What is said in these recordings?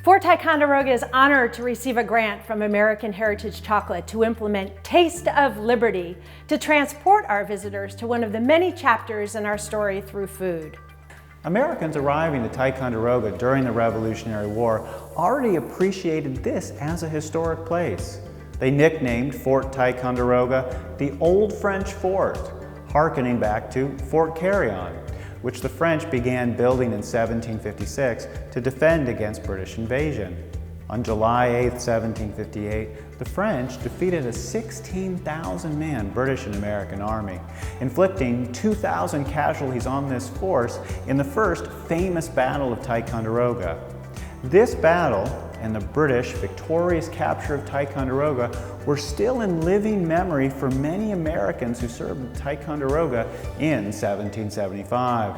Fort Ticonderoga is honored to receive a grant from American Heritage Chocolate to implement Taste of Liberty to transport our visitors to one of the many chapters in our story through food. Americans arriving to Ticonderoga during the Revolutionary War already appreciated this as a historic place. They nicknamed Fort Ticonderoga the Old French Fort, hearkening back to Fort Carillon, which the French began building in 1756 to defend against British invasion. On July 8, 1758, the French defeated a 16,000-man British and American army, inflicting 2,000 casualties on this force in the first famous Battle of Ticonderoga. This battle and the British victorious capture of Ticonderoga were still in living memory for many Americans who served at Ticonderoga in 1775.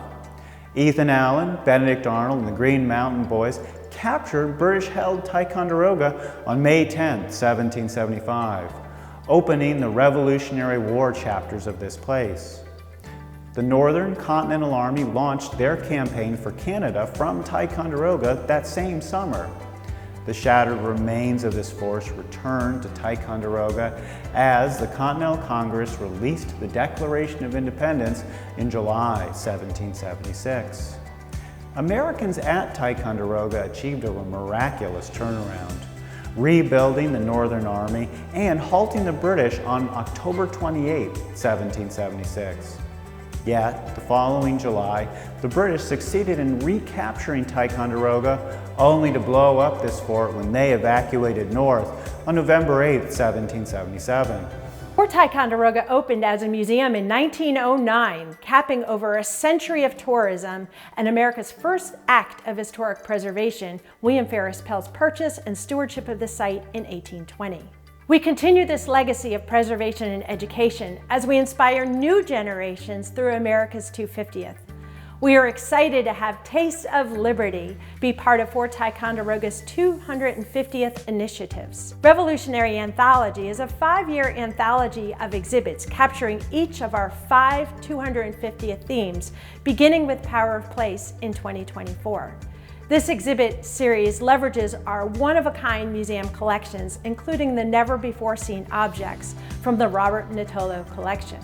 Ethan Allen, Benedict Arnold, and the Green Mountain Boys captured British-held Ticonderoga on May 10, 1775, opening the Revolutionary War chapters of this place. The Northern Continental Army launched their campaign for Canada from Ticonderoga that same summer. The shattered remains of this force returned to Ticonderoga as the Continental Congress released the Declaration of Independence in July 1776. Americans at Ticonderoga achieved a miraculous turnaround, rebuilding the Northern Army and halting the British on October 28, 1776. Yet, the following July, the British succeeded in recapturing Ticonderoga, only to blow up this fort when they evacuated north on November 8, 1777. Fort Ticonderoga opened as a museum in 1909, capping over a century of tourism and America's first act of historic preservation, William Ferris Pell's purchase and stewardship of the site in 1820. We continue this legacy of preservation and education as we inspire new generations through America's 250th. We are excited to have Taste of Liberty be part of Fort Ticonderoga's 250th initiatives. Revolutionary Anthology is a 5-year anthology of exhibits capturing each of our 5 250th themes, beginning with Power of Place in 2024. This exhibit series leverages our one-of-a-kind museum collections, including the never-before-seen objects from the Robert Nittolo collection.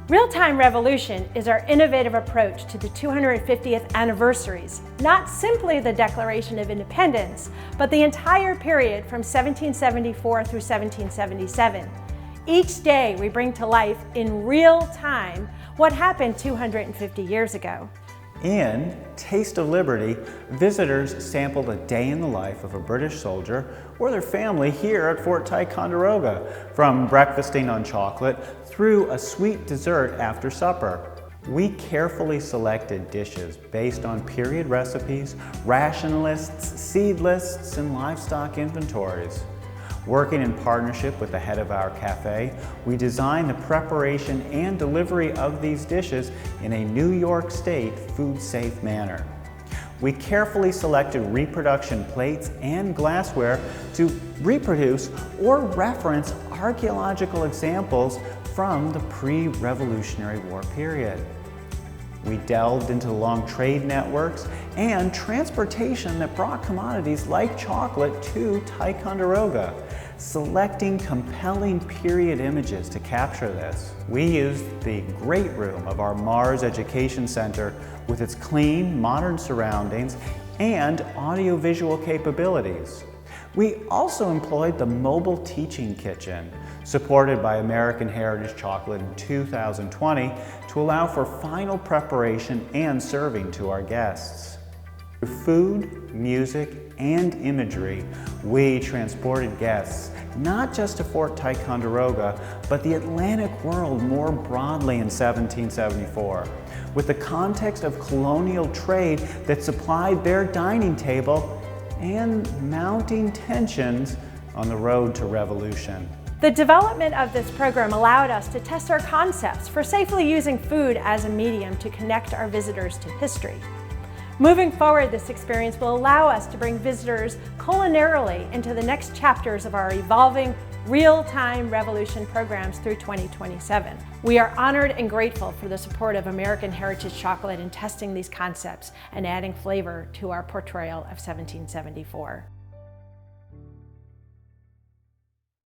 Real-Time Revolution is our innovative approach to the 250th anniversaries, not simply the Declaration of Independence, but the entire period from 1774 through 1777. Each day we bring to life in real time what happened 250 years ago. In Taste of Liberty, visitors sampled a day in the life of a British soldier or their family here at Fort Ticonderoga, from breakfasting on chocolate through a sweet dessert after supper. We carefully selected dishes based on period recipes, ration lists, seed lists, and livestock inventories. Working in partnership with the head of our cafe, we designed the preparation and delivery of these dishes in a New York State food-safe manner. We carefully selected reproduction plates and glassware to reproduce or reference archaeological examples from the pre-Revolutionary War period. We delved into the long trade networks and transportation that brought commodities like chocolate to Ticonderoga, selecting compelling period images to capture this. We used the great room of our Mars Education Center with its clean, modern surroundings and audiovisual capabilities. We also employed the mobile teaching kitchen, supported by American Heritage Chocolate in 2020, to allow for final preparation and serving to our guests. Through food, music, and imagery, we transported guests not just to Fort Ticonderoga, but the Atlantic world more broadly in 1774, with the context of colonial trade that supplied their dining table and mounting tensions on the road to revolution. The development of this program allowed us to test our concepts for safely using food as a medium to connect our visitors to history. Moving forward, this experience will allow us to bring visitors culinarily into the next chapters of our evolving real-time Revolution programs through 2027. We are honored and grateful for the support of American Heritage Chocolate in testing these concepts and adding flavor to our portrayal of 1774.